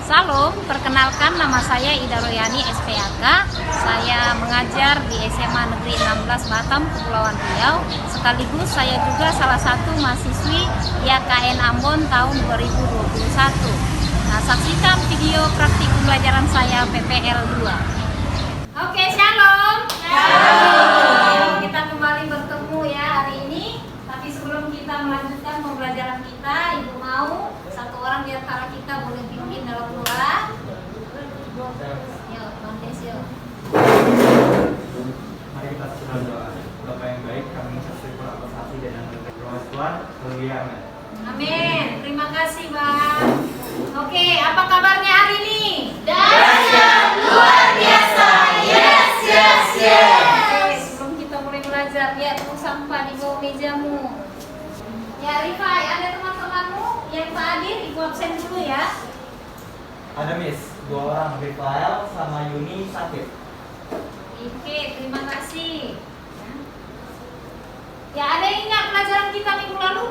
Salam, perkenalkan nama saya Ida Royani SPAK. Saya mengajar di SMA Negeri 16 Batam, Kepulauan Riau. Sekaligus saya juga salah satu mahasiswi YKN Ambon tahun 2021. Nah, saksikan video praktik pembelajaran saya PPL 2. Oke, shalom. Shalom. Kita kembali bertemu ya hari ini. Tapi sebelum kita melanjutkan pembelajaran kita, Ibu mau satu orang di antara kita boleh pimpin dalam doa. Yuk, Bang Des, yuk. Mari kita berdoa. Bapa yang baik, kami mengucap syukur atas kasih dan anugerah Tuhan. Haleluya. Amin. Terima kasih, Bang. Oke, apa kabarnya hari ini? Dahsyat, luar biasa. Yes, yes, yes. Oke, sebelum kita mulai belajar, lihat tuh sampah di bawah mejamu. Ya, Rifai, ada teman-temanmu yang tak hadir, Ibu absen dulu ya. Ada Miss, 2 orang, Rafael sama Yuni sakit. Oke, terima kasih. Ya, ada yang ingat pelajaran kita minggu lalu?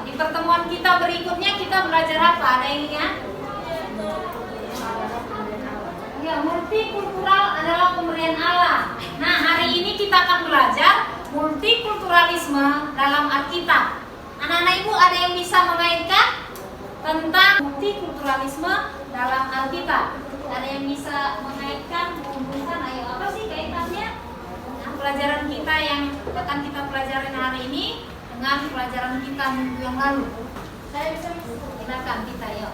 Di pertemuan kita berikutnya kita belajar apa? Ada yang ingat? Ya, multikultural adalah pemberian Allah. Nah, hari ini kita akan belajar multikulturalisme dalam Alkitab. Anak-anak Ibu ada yang bisa mengaitkan tentang multikulturalisme dalam Alkitab? Ada yang bisa mengaitkan, menghubungkan? Ayo, apa sih kaitannya? Nah, pelajaran kita yang akan kita pelajarin hari ini dengan pelajaran kita minggu yang lalu. Saya bisa silakan kita, yuk.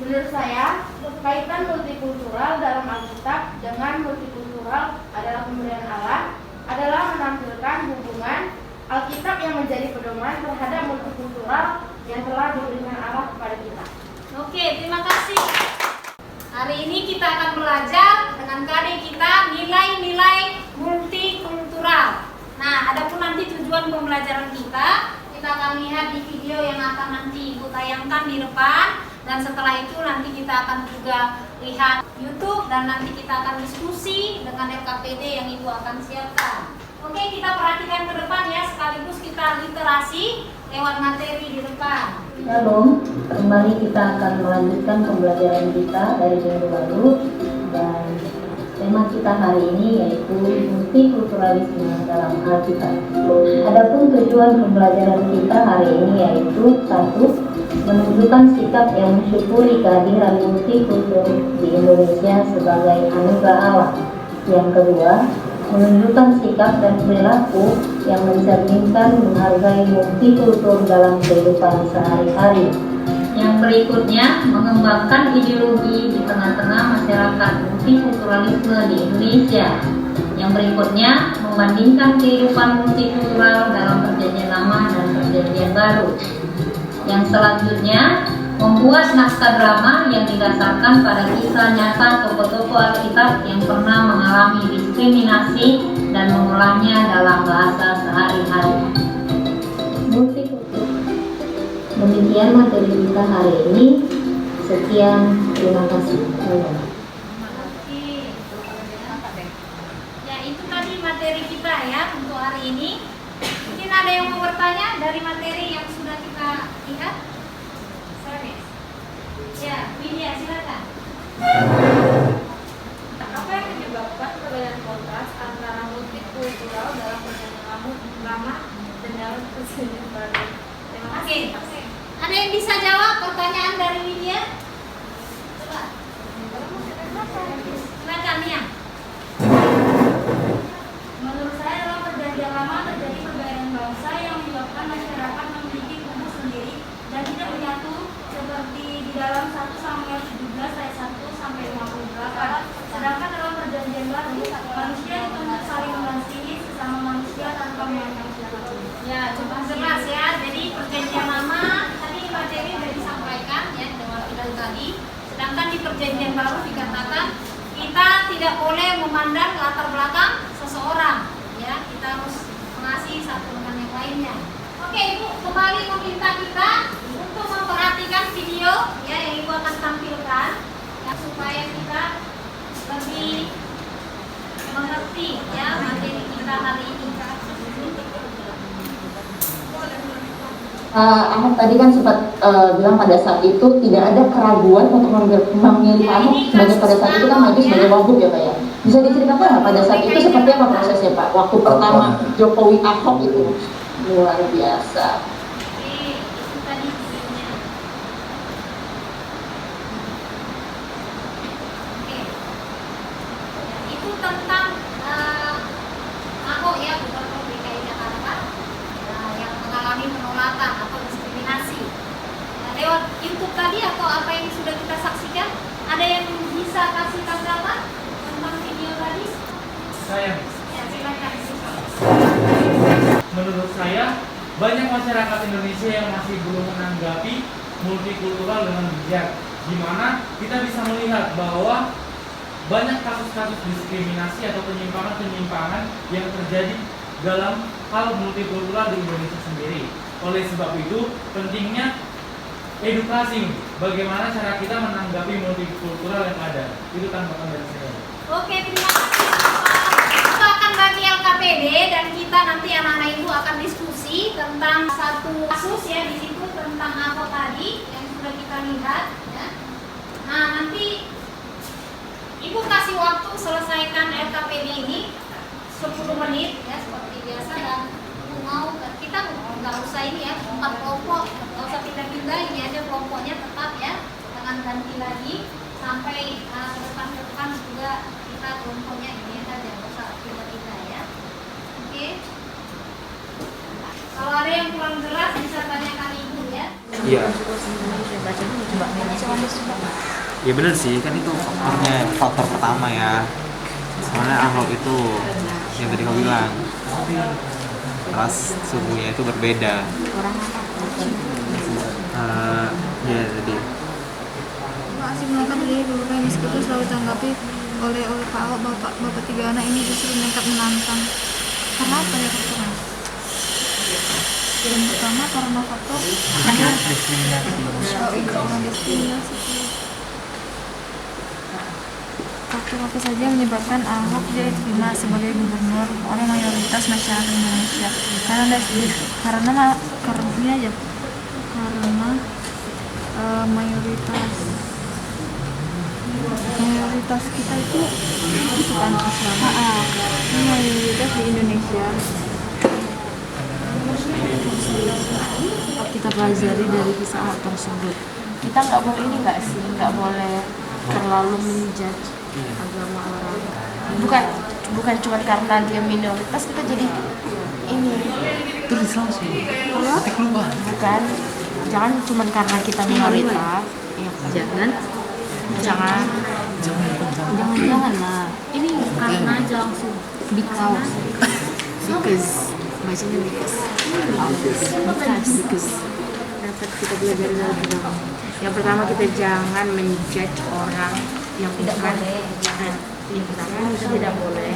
Menurut saya, kaitan multikultural dalam Alkitab dengan multikultural adalah pemberian Allah adalah menampilkan hubungan Alkitab yang menjadi pedoman terhadap multikultural yang telah diberikan Allah kepada kita. Oke, terima kasih. Hari ini kita akan belajar dengan KD kita nilai-nilai multikultural. Nah, adapun nanti tujuan pembelajaran kita akan lihat di video yang akan nanti Ibu tayangkan di depan. Dan setelah itu nanti kita akan juga lihat YouTube dan nanti kita akan diskusi dengan LKPD yang Ibu akan siapkan. Oke, kita perhatikan ke depan ya, sekaligus kita literasi lewat materi di depan. Shalom, kembali kita akan melanjutkan pembelajaran kita dari minggu lalu dan tema kita hari ini yaitu multikulturalisme dalam Alkitab. Adapun tujuan pembelajaran kita hari ini yaitu 1. Menunjukkan sikap yang mensyukuri kehadiran multikultur di Indonesia sebagai anugerah Allah. Yang kedua, menunjukkan sikap dan perilaku yang mencerminkan menghargai multikultur dalam kehidupan sehari-hari. Yang berikutnya, mengembangkan ideologi di tengah-tengah masyarakat multikulturalisme di Indonesia. Yang berikutnya, membandingkan kehidupan multikultural dalam Perjanjian Lama dan Perjanjian Baru. Yang selanjutnya, membuat naskah drama yang didasarkan pada kisah nyata tokoh-tokoh Alkitab yang pernah mengalami diskriminasi dan mengolahnya dalam bahasa sehari-hari. Multikultur. Demikian materi kita hari ini. Sekian, terima kasih. Ya, itu tadi materi kita ya untuk hari ini. Mungkin ada yang mau bertanya dari materi yang sudah kita lihat? Service. Ya, Widya silakan. Apa yang menyebabkan perbedaan kontras antara multikultural dalam perjanjian lama dan dalam perjanjian baru? Terima kasih. Oke. Ada yang bisa jawab pertanyaan dari Widya? Coba. Silakan ya. Menurut saya dalam perjanjian lama terjadi perbedaan bangsa yang menyebabkan masyarakat memiliki kubu sendiri dan tidak menyatu seperti di dalam 1 Samuel 17 ayat 1 sampai 58. Sedangkan dalam perjanjian baru manusia dituntut saling mengasihi sesama manusia tanpa memandang siapapun. Ya, cukup jelas ya. Jadi perjanjian lama tadi materi sudah disampaikan ya dengan video tadi. Sedangkan di perjanjian baru dikatakan kita tidak boleh memandang latar belakang seseorang. Ya, kita harus mengasihi satu dengan yang lainnya. Oke, Ibu kembali meminta kita untuk memperhatikan video ya yang Ibu akan tampilkan ya, supaya kita lebih mengerti ya materi kita hari ini. Ahok tadi kan sempat bilang pada saat itu tidak ada keraguan untuk memilih Pak Ahok sebagai pada saat itu kan maju sebagai wagub ya Pak ya. Bisa diceritakan nggak pada saat itu seperti apa prosesnya Pak? Waktu pertama Jokowi Ahok itu luar biasa. Itu tentang Ahok ya, Gubernur DKI Jakarta yang mengalami penolakan atau diskriminasi. Lewat YouTube tadi atau apa yang sudah kita saksikan, ada yang bisa kasih tanggapan tentang video tadi? Saya, Ya, silakan. menurut saya banyak masyarakat Indonesia yang masih belum menanggapi multikultural dengan bijak, di mana kita bisa melihat bahwa banyak kasus-kasus diskriminasi atau penyimpangan-penyimpangan yang terjadi dalam hal multikultural di Indonesia sendiri. Oleh sebab itu, pentingnya edukasi bagaimana cara kita menanggapi multikultural yang ada. Itu tanggapan dari saya. Oke, terima kasih. Kita akan bagi LKPD dan kita nanti anak-anak ibu akan diskusi tentang satu kasus ya di situ tentang Ahok tadi yang sudah kita lihat. Ya. Nah nanti ibu kasih waktu selesaikan LKPD ini 10 menit ya seperti biasa dan mau kita nggak usah ini ya 4 kelompok, nggak usah pindah-pindah, ini aja kelompoknya tetap ya, jangan ganti lagi sampai ke depan juga kita kelompoknya ini saja, nggak usah pindah-pindah ya. Oke. Kalau ada yang kurang jelas bisa tanyakan ibu ya. Iya. Ya benar sih, kan itu faktor pertama ya. Soalnya Ahok itu yang tadi kau bilang ras sukunya itu berbeda. Ya tadi. Aksi melakukan diri beberapa yang meskipun selalu ditanggapi oleh Pak Ahok, bapak 3 anak ini justru nekat menantang. Karena apa ya faktornya? Yang pertama karena faktor diskriminasi. Faktor apa saja yang menyebabkan Ahok tidak diterima sebagai gubernur oleh mayoritas masyarakat Indonesia? Karena mayoritas kita itu bukan Islam. Mayoritas di Indonesia. Kita pelajari dari kisah Ahok tersebut. Kita nggak boleh ini nggak sih, nggak boleh terlalu menjudge agama orang. Bukan cuma karena dia minoritas kita jadi ini. Tulis langsung. Bukan, jangan cuma karena kita minoritas. Ya, jangan lah. Ini karena aja langsung because bacanya because dapat kita belajar dari agama. Yang pertama kita jangan menjudge orang yang tidak boleh. Yang pertama kita tidak boleh.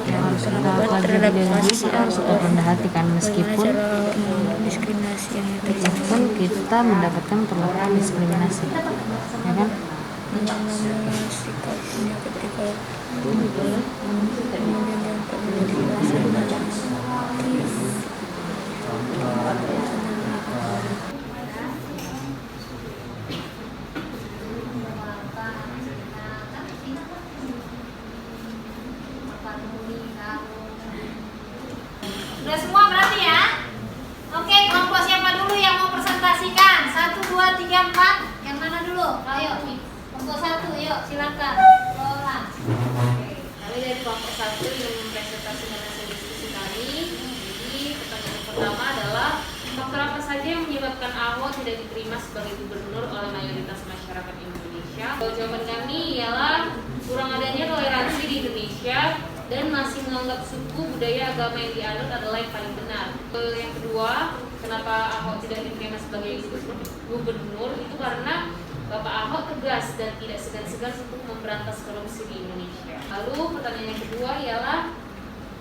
Yang harus kita pelajari dari kita harus rendah hati kan meskipun diskriminasi yang meskipun kita mendapatkan perlakuan diskriminasi, ya kan? sikapnya ketika kemudian yang perlu dilaksanakan. Udah semua berarti ya? Oke, kelompok siapa dulu yang mau presentasikan? 1, 2, 3, 4. Yang mana dulu? Ayo, kelompok 1, yuk silakan. Lola. Kami dari kelompok 1 yang mempresentasikan hasil diskusi kami. Jadi pertanyaan pertama adalah faktor apa saja yang menyebabkan Ahok tidak diterima sebagai gubernur oleh mayoritas masyarakat Indonesia? Jawaban kami ialah kurang adanya toleransi di Indonesia dan masih menganggap suku, budaya, agama yang dianut adalah yang paling benar. Yang kedua, kenapa Ahok tidak diterima sebagai gubernur itu karena Bapak Ahok tegas dan tidak segan-segan untuk memberantas korupsi di Indonesia. Lalu pertanyaan yang kedua ialah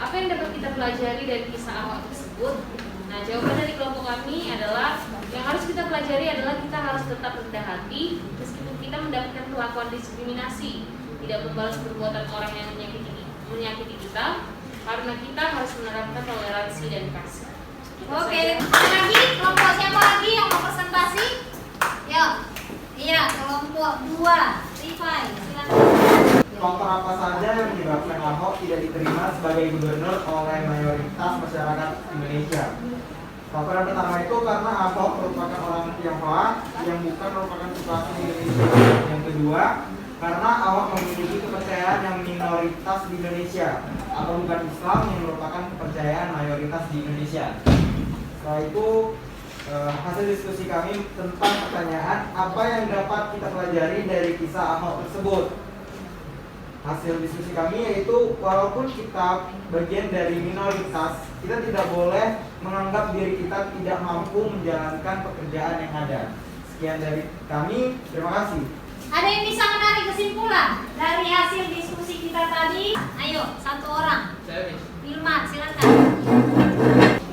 apa yang dapat kita pelajari dari kisah Ahok tersebut? Nah, jawaban dari kelompok kami adalah yang harus kita pelajari adalah kita harus tetap rendah hati meskipun kita mendapatkan perlakuan diskriminasi, tidak membalas perbuatan orang yang menyakiti kita, karena kita harus menerapkan toleransi dan kasih. Oke, ada lagi kelompok siapa lagi yang mau presentasi? Yuk. Iya, kelompok 2. Rifai, silakan. Faktor apa saja yang menyebabkan Ahok tidak diterima sebagai gubernur oleh mayoritas masyarakat Indonesia? Faktor yang pertama itu karena Ahok merupakan orang Tionghoa yang bukan merupakan populasi Indonesia. Yang kedua, karena Ahok memiliki kepercayaan yang minoritas di Indonesia atau bukan Islam yang merupakan kepercayaan mayoritas di Indonesia. Setelah itu, hasil diskusi kami tentang pertanyaan apa yang dapat kita pelajari dari kisah Ahok tersebut. Hasil diskusi kami yaitu walaupun kita bagian dari minoritas, kita tidak boleh menganggap diri kita tidak mampu menjalankan pekerjaan yang ada. Sekian dari kami, terima kasih. Ada yang bisa menarik kesimpulan dari hasil diskusi kita tadi? Ayo, satu orang. Wilman, silakan.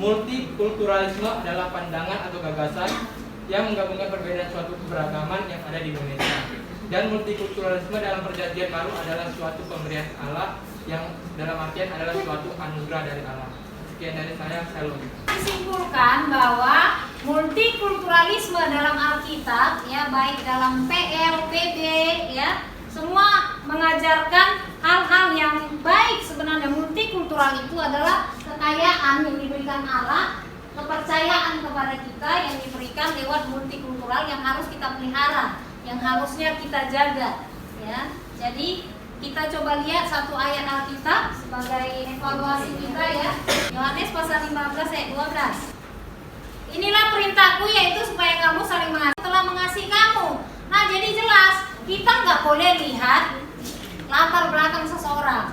Multikulturalisme adalah pandangan atau gagasan yang menggabungkan perbedaan suatu keberagaman yang ada di Indonesia. Dan multikulturalisme dalam perjanjian baru adalah suatu pemberian Allah yang dalam artian adalah suatu anugerah dari Allah. Sekian dari saya, Shalom. Disimpulkan bahwa multikulturalisme dalam Alkitab, ya baik dalam PL, PB, ya semua mengajarkan hal-hal yang baik. Sebenarnya multikultural itu adalah kekayaan yang diberikan Allah, kepercayaan kepada kita yang diberikan lewat multikultural yang harus kita pelihara, yang harusnya kita jaga, ya. Jadi kita coba lihat satu ayat Alkitab sebagai evaluasi kita, ya. Yohanes pasal 15 ayat 12. Inilah perintahku, yaitu supaya kamu saling mengasihi telah mengasihi kamu. Nah, jadi jelas kita nggak boleh lihat latar belakang seseorang,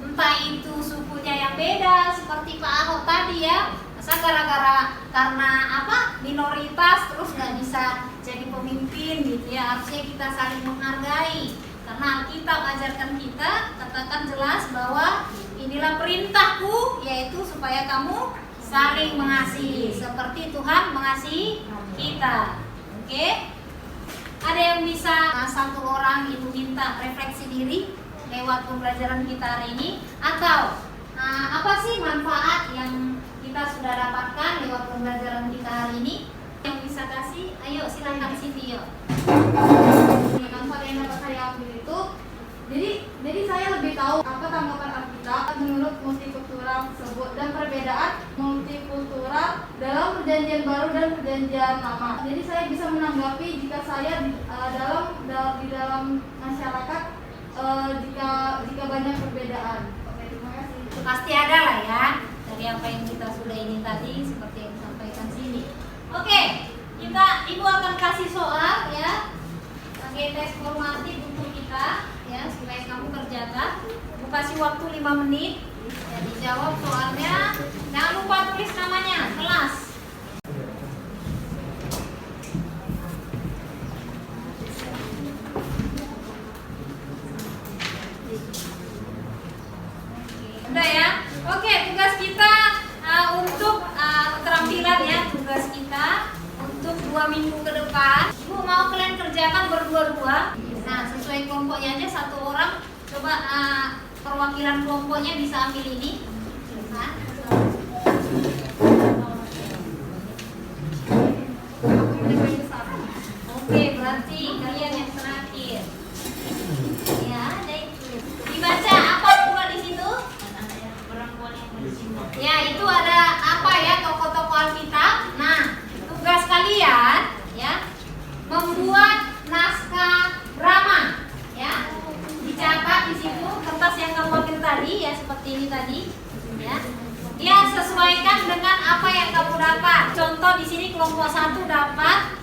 entah itu sukunya yang beda seperti Pak Ahok tadi, ya. Masa karena minoritas terus nggak bisa jadi pemimpin gitu, ya. Harusnya kita saling menghargai karena Alkitab ajarkan kita, katakan jelas bahwa inilah perintahku, yaitu supaya kamu saling mengasihi seperti Tuhan mengasihi kita. Oke? Ada yang bisa satu orang ibu minta refleksi diri lewat pembelajaran kita hari ini, atau apa sih manfaat yang kita sudah dapatkan lewat pembelajaran kita hari ini? Yang bisa kasih, ayo silakan Siti. Manfaat yang dapat saya ambil itu, jadi saya lebih tahu apa tanggapan Alkitab menurut multikultural tersebut dan perbedaan multikultural dalam perjanjian baru dan perjanjian lama. Jadi saya bisa menanggapi jika saya di dalam masyarakat jika banyak perbedaan. Oke, terima kasih. Pasti ada lah, ya, dari apa yang kita sudah ini tadi seperti yang disampaikan sini. Oke, ibu akan kasih soal, ya, sebagai tes formatif untuk kita, ya, supaya kamu kerjakan. Ibu kasih waktu 5 menit, ya, dijawab soalnya. Jangan lupa tulis namanya, kelas. Udah, ya. Oke, tugas kita untuk keterampilan, ya, tugas kita untuk 2 minggu ke depan. Ibu mau kalian kerjakan berdua-dua. Nah, sesuai kelompoknya aja, satu orang. Coba perwakilan kelompoknya bisa ambil ini. Nah, oke, berarti kalian yang terakhir. Ya, ada itu. Dibaca apa pula di situ? Ya, itu ada apa, ya, tokoh-tokoh Alkitab. Nah, tugas kalian, ya, membuat naskah drama, ya. Dicatat di situ kertas yang kamu ambil tadi, ya, seperti ini tadi, ya. Dia sesuaikan dengan apa yang kamu dapat. Contoh di sini kelompok 1 dapat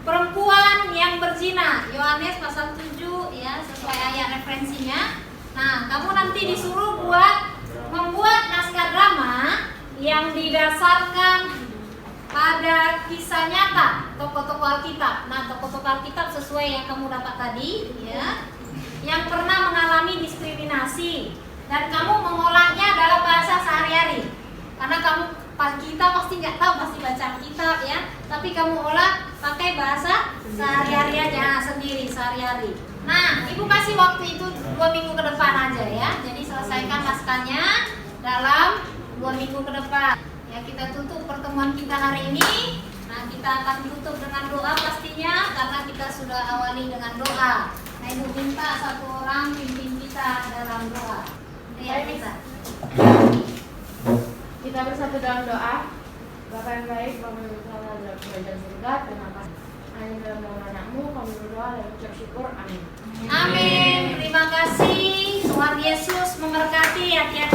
perempuan yang berzina, Yohanes pasal 7, ya, sesuai ayat referensinya. Nah, kamu nanti disuruh membuat naskah drama yang didasarkan pada kisah nyata tokoh-tokoh Alkitab. Nah, tokoh-tokoh Alkitab sesuai yang kamu dapat tadi, ya, yang pernah mengalami diskriminasi, dan kamu mengolahnya dalam bahasa sehari-hari. Karena kita pasti nggak tahu, pasti baca Alkitab, ya, tapi kamu olah pakai bahasa sehari-hari aja, sendiri sehari-hari. Nah, ibu kasih waktu itu 2 minggu ke depan aja, ya. Jadi selesaikan naskahnya dalam 2 minggu ke depan. Ya, kita tutup pertemuan kita hari ini. Nah, kita akan tutup dengan doa pastinya karena kita sudah awali dengan doa. Nah, Ibu minta satu orang pimpin kita dalam doa. Ya, kita. Kita bersatu dalam doa. Bapa yang baik, Bapa yang bersalah dalam kerajaan surga, terima kasih. Hanya dalam nama anakmu, kami berdoa dan ucap syukur. Amin. Amin. Terima kasih. Tuhan Yesus memberkati hati-hati